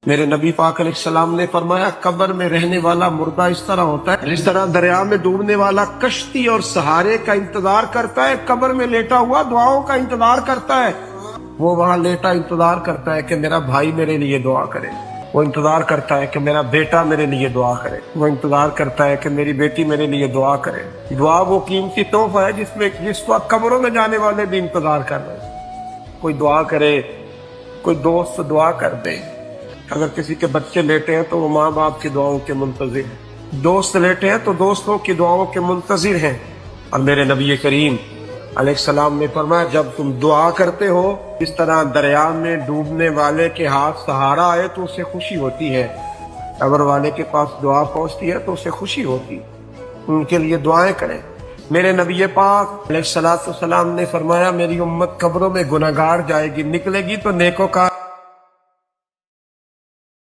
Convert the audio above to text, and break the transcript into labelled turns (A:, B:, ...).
A: میرے نبی پاک علیہ السلام نے فرمایا قبر میں رہنے والا مردہ اس طرح ہوتا ہے جس طرح دریا میں ڈوبنے والا کشتی اور سہارے کا انتظار کرتا ہے، قبر میں لیٹا ہوا دعاؤں کا انتظار کرتا ہے۔ وہ وہاں لیٹا انتظار کرتا ہے کہ میرا بھائی میرے لیے دعا کرے، وہ انتظار کرتا ہے کہ میرا بیٹا میرے لیے دعا کرے، وہ انتظار کرتا ہے کہ میری بیٹی میرے لیے دعا کرے۔ دعا وہ قیمتی تحفہ ہے جس وقت قبروں میں جانے والے بھی انتظار کر رہے ہیں۔ کوئی دعا کرے، کوئی دوست دعا کر دے۔ اگر کسی کے بچے لیٹے ہیں تو وہ ماں باپ کی دعاؤں کے منتظر ہیں، دوست لیٹے ہیں تو دوستوں کی دعاؤں کے منتظر ہیں۔ اور میرے نبی کریم علیہ السلام نے فرمایا جب تم دعا کرتے ہو اس طرح دریا میں ڈوبنے والے کے ہاتھ سہارا آئے تو اسے خوشی ہوتی ہے، قبر والے کے پاس دعا پہنچتی ہے تو اسے خوشی ہوتی، ان کے لیے دعائیں کریں۔ میرے نبی پاک علیہ السلام نے فرمایا میری امت قبروں میں گناہگار جائے گی، نکلے گی تو نیکوکار